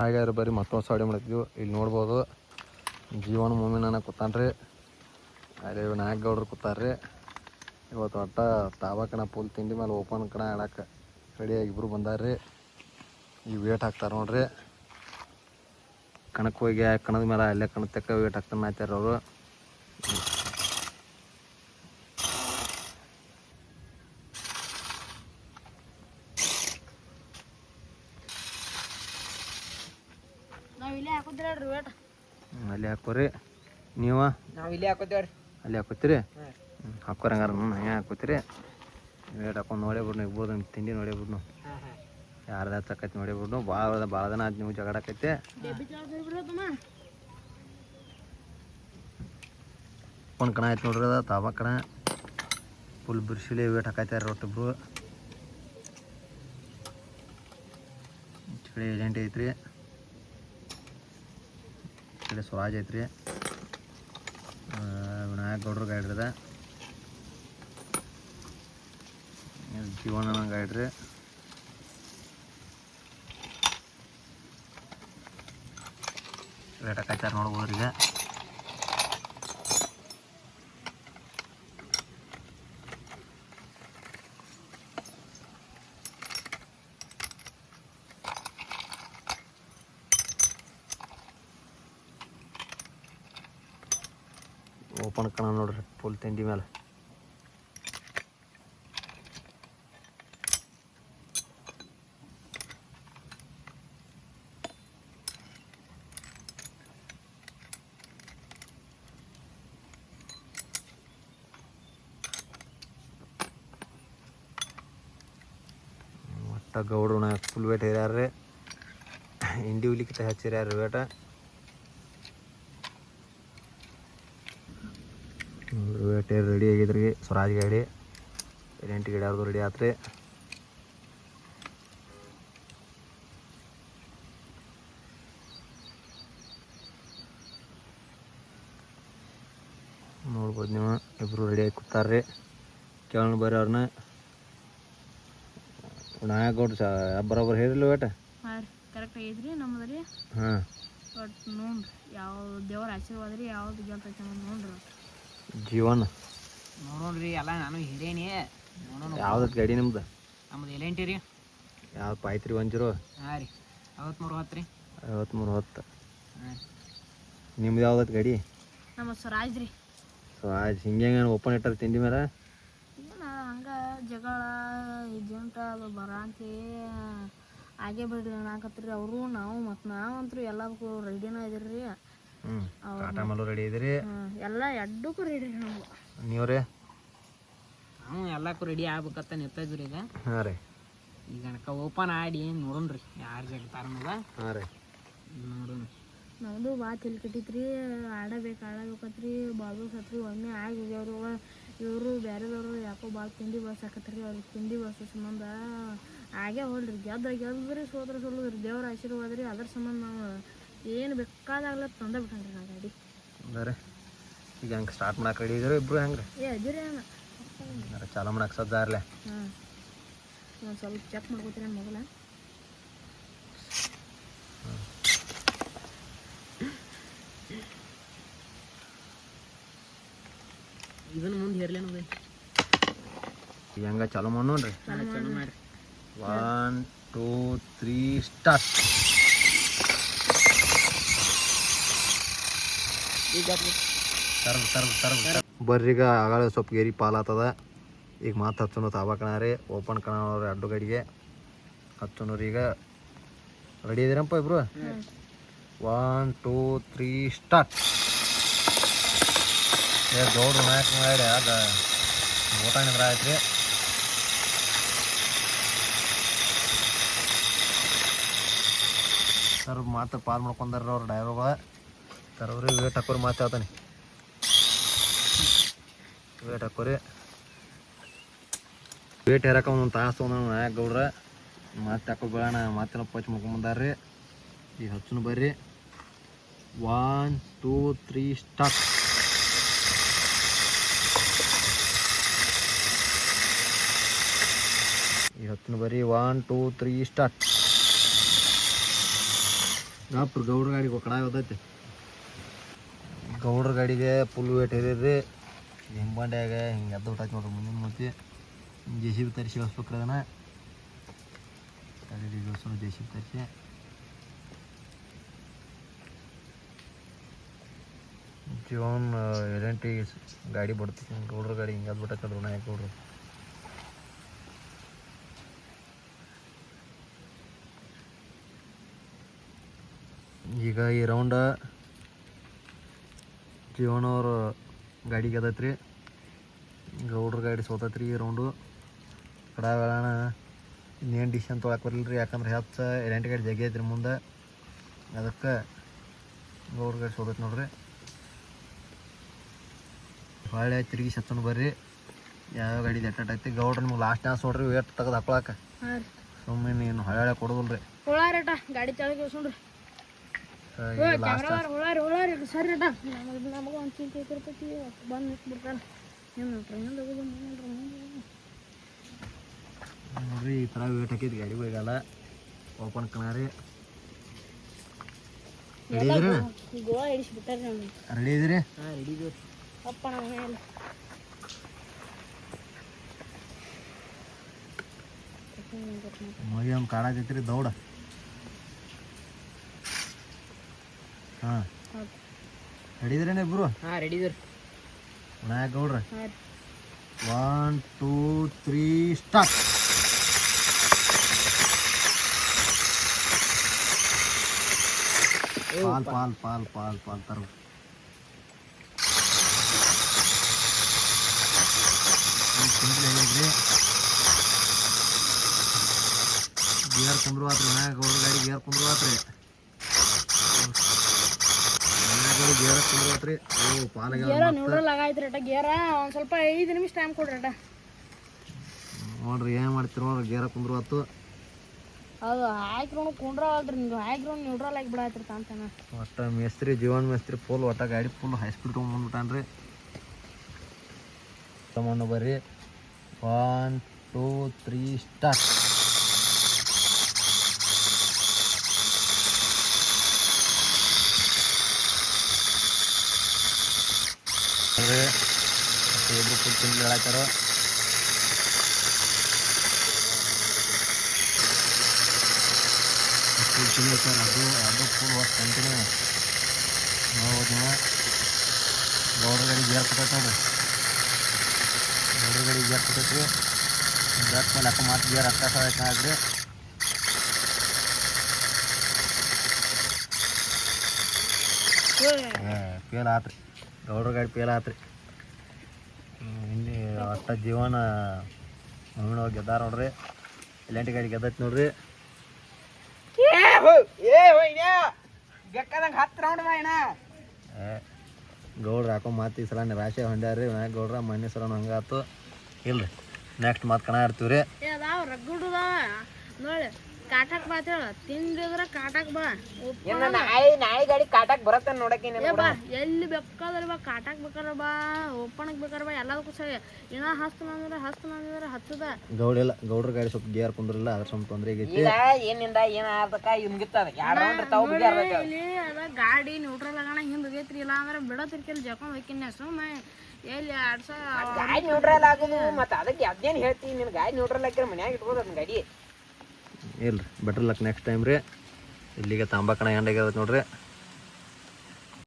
ಹಾಗೆ ಬರೀ ಮತ್ತೊಂದು ಸಾಡಿ ಮಾಡ್ತಿದ್ವಿ. ಇಲ್ಲಿ ನೋಡ್ಬೋದು ಜೀವನ ಮೂಮಿನ ಕೂತಾನ್ರಿ, ಅಲ್ಲಿ ನಾಯಕಗೌಡ್ರು ಕೂತಾರ್ರಿ. ಇವತ್ತು ಒಟ್ಟ ತಾಬಾಕಣ ಫುಲ್ ತಿಂಡಿ ಮೇಲೆ ಓಪನ್ ಕಣ ಆಡಕ್ಕೆ ರೆಡಿಯಾಗಿ ಇಬ್ಬರು ಬಂದಾರ್ರಿ. ಈ ವೇಟ್ ಹಾಕ್ತಾರೆ ನೋಡ್ರಿ. ಕಣಕ್ಕೆ ಹೋಗಿ ಕಣದ ಮೇಲೆ ಅಲ್ಲೇ ಕಣ ತಕ್ಕ ವೇಟ್ ಹಾಕ್ತಾನೆ ಆಯ್ತಾರ ಅವರು. ಅಲ್ಲಿ ಹಾಕೋರಿ ನೀವು, ನಾವು ಇಲ್ಲಿ ಹಾಕೋತೇವ್ರಿ. ಅಲ್ಲಿ ಹಾಕೋತೀರಿ? ಹಾಕೋರಿ ಹಂಗಾರ ಹಂಗೆ ಹಾಕೋತೀರಿ. ವೇಟ್ ಹಾಕೊಂಡು ನೋಡೇ ಬಿಡ್ನು ಇರ್ಬೋದು. ತಿಂಡಿ ನೋಡೇ ಬಿಡ್ನು ಯಾರ್ದು ಹಚ್ಚಕೈತಿ ನೋಡಿ ಬಿಡ್ನು. ಭಾಳ ದಿನ ಆಯ್ತು ನೀವು ಜಗಾಡಕೈತಿ. ಒಂದು ಕಣ ಆಯ್ತು ನೋಡ್ರಿ, ಅದ ತಾಬಾ ಕಣ ಫುಲ್ ಬಿರ್ಸಿಲಿ ವೇಟ್ ಹಾಕೈತಾರ ಒಟ್ಟಿಬ್ರು. ಈ ಕಡೆ ಏಜೆಂಟ್ ಐತ್ರಿ, ಈ ಕಡೆ ಸ್ವರಾಜ್ ಐತ್ರಿ, ವಿನಾಯಕಗೌಡ್ರು ಗೈಡ್ರದ, ಜೀವನ ಗೈಡ್ರಿ. ವೇಟ್ ಹಾಕೈತಾರ ನೋಡ್ಬೋದ್ರಿ. ಈಗ ಓಪನ್ ಕಣ ನೋಡ್ರಿ ಫುಲ್ ತಿಂಡಿ ಮೇಲೆ. ಒಟ್ಟ ಗೌಡ್ರು ಫುಲ್ ವೇಟ್ ಹೇರ್ಯಾರ್ರಿ. ಇಂಡಿ ಹುಲಿಕಿತ ಹಚ್ಚಿರ್ಯಾರ ವೇಟ. ವೇಟ್ ರೆಡಿ ಆಗಿದ್ರಿ. ಸ್ವರಾಜ್ ಗಾಡಿ, ಏಜೆಂಟ್ ಗಾಡಿ ಯಾರ್ದು ರೆಡಿ ಆತ್ರಿ. ನೋಡ್ಬೋದು ನೀವು, ಇಬ್ರು ರೆಡಿ ಆಗಿ ಕೂತಾರ್ರಿ. ಕೇಳೋಣ ಬರ್ರಿ ಅವ್ರನ್ನ. ನಾಯಕಗೌಡ್ರು ಬರೋಬ್ಬರ ಹೇಳಿರ್ಲಿ ವೇಟ ಕರೆಕ್ಟ್ ಆಗೈತ್ರಿ ನಮ್ಮದ್ರಿ. ಹಾಂ ಬಟ್ ನೋಡ್ರಿ ಯಾವ ದೇವ್ರ ಆಶೀರ್ವಾದ ರೀ, ಯಾವ್ದು ಗೆಲ್ತೈತೆ ನೋಡ್ರಿ. ಜೀವನ ನೋಡೋಣ್ರಿ, ಎಲ್ಲ ನಾನು ಹಿಡೇನಿ. ನೋಡೋಣ ಯಾವ್ದಕ್ಕೆ ಗಾಡಿ ನಿಮ್ದು? ನಮ್ದು L&T ರೀ. ಯಾವ್ದು ಪಾಯ್ತ್ರಿ 10? ಹಾಂ ರೀ, 5310 ರೀ. 5310. ನಿಮ್ದು ಯಾವ್ದಕ್ಕೆ ಗಾಡಿ? ನಮ್ಮ ಸ್ವರಾಜ್ ರೀ. ಸ್ವರಾಜ್. ಹಿಂಗೆ ಓಪನ್ ಇಟ್ಟಾರ ತಿಂಡಿ ಮೇಲೆ? ಹಂಗೆ ಜಗಳ ಏಜೆಂಟ್ ಅದು ಬರಾಂತಿ ಹಾಗೆ ಬಿಡ್ರಿ ಅನ್ನಕತ್ರಿ ಅವರು. ನಾವು ಮತ್ತು ನಾವಂತೂ ಎಲ್ಲದಕ್ಕೂ ರೆಡಿನ ಇದೀರಿ. ಟಾಟಾ ಮೇಲೂ ರೆಡಿ ಇದೀರಿ? ಎಲ್ಲ ಎಡ್ಡಕ್ಕೂ ರೆಡಿ ರೀ ನಾವು. ನೀವು ರೀ? ನಾವು ಎಲ್ಲಕ್ಕೂ ರೆಡಿ ಆಗ್ಬೇಕಂತ ನಿಂತಿದ್ರಿ. ಈಗ ಹಾಂ ರೀ, ಈಗ ಓಪನ್ ಆಡಿ ನೋಡೋಣ್ರಿ ಯಾರು ಜಗತಾರ ಅನ್ನೋದ. ಹಾಂ ರೀ, ನೋಡೋಣ. ನಮ್ಮದು ಭಾಳ ತಿಳಿ ಕೆಟ್ಟಿತ್ರಿ. ಆಡಬೇಕತ್ರಿ. ಬಾಜು ಸತ್ರಿ ಒಮ್ಮೆ ಆಗಿ ಹೋಗ್ಯವ್ರು. ಇವರು ಬೇರೆದವರು ಯಾಕೋ ಭಾಳ ತಿಂಡಿ ಬಳ್ಸಾಕತ್ರಿ. ಅವ್ರಿಗೆ ತಿಂಡಿ ಬಳ್ಸೋ ಸಂಬಂಧ ಹಾಗೆ ಹೋಲ್ರಿ. ಗೆದ್ರಿ ಸೋದ್ರ ಸೋಲದ್ರಿ. ದೇವ್ರ ಆಶೀರ್ವಾದ ರೀ. ಅದ್ರ ಸಂಬಂಧ ನಾವು ಏನು ಬೇಕಾದಾಗಲ ತಂದ ಬಿಟ್ಟನ್ರಿ ನಾ ಗಾಡಿ. ಅಂದ್ರೆ ಈಗ ಹೆಂಗೆ ಸ್ಟಾರ್ಟ್ ಮಾಡಕ್ಕೆ ರೆಡಿ ಇದ್ದೀರಿ ಇಬ್ರು? ಹೆಂಗೆ ಅದಿರಿ ಚಾಲೋ ಮಾಡಕ್ಕೆ ಸದ್ದಾರ್ಲೆ? ಹಾಂ, ಒಂದು ಸ್ವಲ್ಪ ಚೆಕ್ ಮಾಡ್ಕೋತೀರಿ ಮೊದಲ. ಇದನ್ನು ಮುಂದೆ ಹೇರ್ಲೇನು ಹೆಂಗ ಚಾಲೋ ಮಾಡಿ ನೋಡ್ರಿ. ಚಾಲೋ ಮಾಡಿ. 1 2 3 ಸ್ಟಾರ್ಟ್. ಬರ್ರಿ, ಈಗ ಆಗಾಳೆ ಸ್ವಲ್ಪ ಗೇರಿ ಪಾಲಾತದ. ಈಗ ಮಾತು ಹಚ್ಚೋನು ತಾಬಾ ಕಣ ರೀ. ಓಪನ್ ಕಣ ಅವ್ರಿ ಅಡ್ಡು ಗಾಡಿಗೆ ಹಚ್ಚೋನವ್ರಿ. ಈಗ ರೆಡಿ ಇದೀರಪ್ಪ ಇಬ್ರು? 1 2 3 ಸ್ಟಾರ್ಟ್. ಗೌಡ್ರು ನಾಯಕ ಮಾಡಿ ಆಗ ಊಟ ನಿಂದ್ರ ಆಯ್ತು ರೀ. ಸರ್ ಮಾತು ಪಾಲ್ ಮಾಡ್ಕೊಂಡಾರ ಅವ್ರು ಡ್ರೈವರ್ಗಳು. ತರವ್ರಿ ವೇಟ್ ಹಾಕೋರಿ. ಮಾತು ಹೇಳ್ತಾನೆ, ವೇಟ್ ಹಾಕೋರಿ. ವೇಟ್ ಹೇರಕ ಒಂದೊಂದು ತಾಸು ನಾಯಕ ಗೌಡ್ರ. ಮಾತು ಹಾಕೋ ಬೇಡ, ಮಾತೆಲ್ಲ ಪಚ್ ಮಾಡ್ಕೊಂಬಂದಾರ್ರಿ. ಈಗ ಹಚ್ಚನು ಬರ್ರಿ. 1 2 3 ಸ್ಟಾರ್ಟ್. ಈಗ ಹಚ್ಚನು ಬರ್ರಿ. 1 2 3 ಸ್ಟಾರ್ಟ್. ಗಾಪ್ರ ಗೌಡ್ರ ಗಾಡಿಗೆ ಕಡ ಓದೈತಿ ಗೌಡ್ರ ಗಾಡಿಗೆ ಫುಲ್ ವೇಟ್ ಇರೀ ಹಿಂಬಂಡ್ಯಾಗ ಹಿಂಗೆ ಎದ್ದು ಬಿಟ್ಟೈತಿ ನೋಡ್ರಿ ಮುಂದಿನ ಮೂತಿ ಜೆ ಸಿ ಬಿ ತರಿಸಿ ಇಳಿಸ್ಬೇಕ್ರಿ ಅದನ್ನ ಇಳಿಸೋಣ ಜೆ ಸಿ ಬಿ ತರಿಸಿ ಜೀವನ್ ಎಲೆಂಟಿ ಗಾಡಿ ಬಡ್ತೈತಿ ಗೌಡ್ರ ಗಾಡಿ ಹಿಂಗೆ ಎದ್ದು ಬಿಟ್ಟೈತಿ ನೋಡ್ರಿ ನಾಯಕ ಗೌಡ್ರು ಈಗ ಈ ರೌಂಡ ಜೀವನವ್ರ ಗಾಡಿ ಗೆದೈತ್ರಿ ಗೌಡ್ರ ಗಾಡಿ ಸೋತೈತ್ರಿ ಈ ರೌಂಡು ಕಡಾವೇಳಣ ಇನ್ನೇನು ಡಿಸಿಷನ್ ತೊಗೊಳಕ್ಕೆ ಬರಲಿಲ್ಲ ರೀ ಯಾಕಂದ್ರೆ ಹೆಚ್ಚು ಎಲೆಂಟಿ ಗಾಡಿ ಜಗ್ಗಿ ಐತ್ರಿ ಮುಂದೆ ಅದಕ್ಕೆ ಗೌಡ್ರ ಗಾಡಿ ಸೋತೈತಿ ನೋಡ್ರಿ ಹೊಳ್ಳೆ ತಿರುಗಿ ಸತ್ತನು ಬರ್ರಿ ಯಾವ್ಯಾವ ಗಾಡಿ ಎಟ್ಟ ಐತಿ ಗೌಡ್ರ ನಿಮ್ಗೆ ಲಾಸ್ಟ್ ಚಾನ್ಸ್ ನೋಡ್ರಿ ವೇಟ್ ತೆಗೆದು ಹಾಕೊಳಕ್ಕೆ ಸುಮ್ಮನೆ ನೀನು ಹೊಳೆ ಕೊಡೋದಿಲ್ಲ ರೀ ಹೊಳಾರೇಟ ಗಾಡಿ ಕೆಳಗೆ ಇಳ್ಸೋಣ್ರಿ ಸರಿ ಅಟ ನಮಗೆ ಒಂದು ಚಿಂತೆ ಐತಿರ್ತೈತಿ ಬಂದು ನಿಂತ್ಬಿಡ್ತಾರೆ ನೋಡ್ರಿ ಈ ಥರ ವೇಟ್ ಹಾಕಿದ್ ಗಾಡಿ ಹೋಗಲ್ಲ ಓಪನ್ ಕಣಾರಿ ಗೋವಾ ಹಿಡಿಸ್ಬಿಟ್ಟಾರೆ ನಮ್ಗೆ ರೆಡಿ ಇದೀರಿ ಹಾಂ ರೆಡಿ ಇದೀವಿ ಅಪ್ಪ ನಮ್ಮ ಮೇಲೆ ಮಗಿ ಒಂದು ಕಾಡಾಕೈತ್ರಿ ದೌಡ ಹಾಂ ರೆಡಿ ಇದ್ರೇನೆ ಇಬ್ರು ಹಾಂ ರೆಡಿ ಇದೀರಿ ನಾಯಕ ಗೌಡ್ರ ಹಾಂ 1 2 3 ಸ್ಟಾರ್ಟ್ ಪಾಲ್ ತರು ಗೇರ್ ಕುಂದ್ರು ಆತ್ರಿ ನಾಯಕ ಗೌಡ್ರ ಗಾಡಿ ಗೇರ್ ಕುಂದ್ರು ಆತ್ರಿ ಗೇರ್ ಕುಂದ್ರು ಆತ್ರಿ ಓ ಗೇರ ನ್ಯೂಟ್ರಲ್ ಆಗೈತ್ರಿ ಅಟ ಗೇರ ಒಂದು ಸ್ವಲ್ಪ 5 ನಿಮಿಷ ಟೈಮ್ ಕೊಡ್ರಿ ಅಟ ನೋಡ್ರಿ ಏನು ಮಾಡ್ತೀರಿ ನೋಡ್ರಿ ಗೇರ ಕುಂದ್ರು ಆತು ಅದು ಹಾಕ್ರೋಣ ಕುಂಡ್ರವಲ್ರಿ ನೀವು ಹಾಕ್ರೋಣ ನ್ಯೂಟ್ರಲ್ ಆಗಿ ಬಿಡಾತ್ರಿ ತಾಂತಾನ ಒಟ್ಟು ಮೇಸ್ತ್ರಿ ಜೀವನ್ ಮೇಸ್ತ್ರಿ ಫುಲ್ ಒಟ್ಟ ಗಾಡಿ ಫುಲ್ ಹೈ ಸ್ಪೀಡ್ ತೊಗೊಂಡ್ಬಂದ್ಬಿಟ್ಟಾನ್ರಿ ತಗೊಂಡು ಬರ್ರಿ 1 2 3 ಸ್ಟಾರ್ಟ್ ಇಬ್ರು ಫುಲ್ ತಿಂಗಳು ಹೇಳತ್ತಾರೋ ಫುಲ್ ತಿಂಗಳು ಸರ್ ಅದು ಫುಲ್ ಹೊತ್ತು ಕಂಟಿನ್ಯೂ ನೋಡ್ಬೋದು ನೀವು ಗೌಡ್ರ ಗಾಡಿ ಗೇರ್ ಕೊಟ್ಟೈತೆ ನೋಡ್ರಿ ಗೌಡ್ರ ಗಾಡಿ ಗೇರ್ ಕೊಟ್ಟೈತ್ರಿ ಬ್ರೇಕ್ ಮೇಲೆ ಅಕ್ಕ ಮಾತು ಗೇರ್ ಹತ್ತ ಆಗ್ರಿ ಫೇಲ್ ಆತ್ರಿ ಗೌಡ್ರ ಗಾಡಿ ಫೇಲ್ ಆತ್ರಿ ಇಲ್ಲಿ ಒಟ್ಟ ಜೀವನ ಮಮ್ಮಿನ ಗೆದ್ದಾರ ನೋಡ್ರಿ ಎಲೆಂಟಿ ಗಾಡಿ ಗೆದ್ದೈತಿ ನೋಡ್ರಿ ಗೌಡ್ರ ಹಾಕೋ ಮಾತು ಈ ಸಲ ನಿರಾಶೆ ಹೊಂಡ್ಯಾರ್ರಿ ವಿನಾಯಕ್ ಗೌಡ್ರ ಮಣ್ಣಿ ಸಲ ಹಂಗಾತು ಇಲ್ರಿ ನೆಕ್ಸ್ಟ್ ಮಾತು ಕಣ ಇರ್ತೀವಿ ರೀ ಅದಾವ ರಗ್ಗುಡದ ನೋಡಿ ಕಾಟಾಕ್ ಬಾ ಹೇಳ ತಿಂದಿದ್ರ ಕಾಟಾಕ್ ಬಾ ನಾಯಿ ಗಾಡಿ ಕಾಟಾಕ್ ಬರತ್ತ ನೋಡಕ್ಕೆ ಬಾ ಎಲ್ಲಿ ಬೇಕಾದ್ರೆ ಬಾ ಕಾಟಾಕ್ ಬೇಕಾದ್ರೆ ಬಾ ಓಪಣಕ್ ಬೇಕಾದ್ರೆ ಬಾ ಎಲ್ಲದಕ್ಕೂ ಸರಿ ಏನ ಹಸ್ತನಂದ್ರೆ ಹತ್ತದ ಗೌಡ್ರ ಗಾಡಿ ಸ್ವಲ್ಪ ಗೇರ್ ಕುಂದ್ರಲ್ಲ ಅದ್ರ ಸ್ವಲ್ಪ ತೊಂದ್ರೆ ಆಗೈತಿ ಈಗ ಏನಿಂದ ಏನ ಆರ್ದಕ್ಕ ಮುಗಿತದ ಇಲ್ಲಿ ಅದ ಗಾಡಿ ನ್ಯೂಟ್ರಲ್ ಆಗಣ ಹಿಂದ್ ಹೋಗೈತ್ರಿ ಇಲ್ಲ ಅಂದ್ರೆ ಬಿಡತಿರ್ಕಿಲ್ ಜಕೊಂಡ್ ಹೋಗಿನ ಸುಮ್ಮ ಎಲ್ಲಿ ಗಾಡಿ ನ್ಯೂಟ್ರಲ್ ಆಗುದು ಮತ್ತ ಅದಕ್ಕೆ ಅದೇನ್ ಹೇಳ್ತೀನಿ ನಿನ್ ಗಾಡಿ ನ್ಯೂಟ್ರಲ್ ಹಾಕಿರ ಮನ್ಯಾಗ ಇಟ್ಬೋದು ಅದನ್ನ ಗಾಡಿ ಇಲ್ರಿ ಬೆಟರ್ ಲಕ್ ನೆಕ್ಸ್ಟ್ ಟೈಮ್ ರೀ ಇಲ್ಲಿಗೆ ತಾಂಬಾಕಣ ಎಂಡ್ ಆಗ್ಯದ ನೋಡ್ರಿ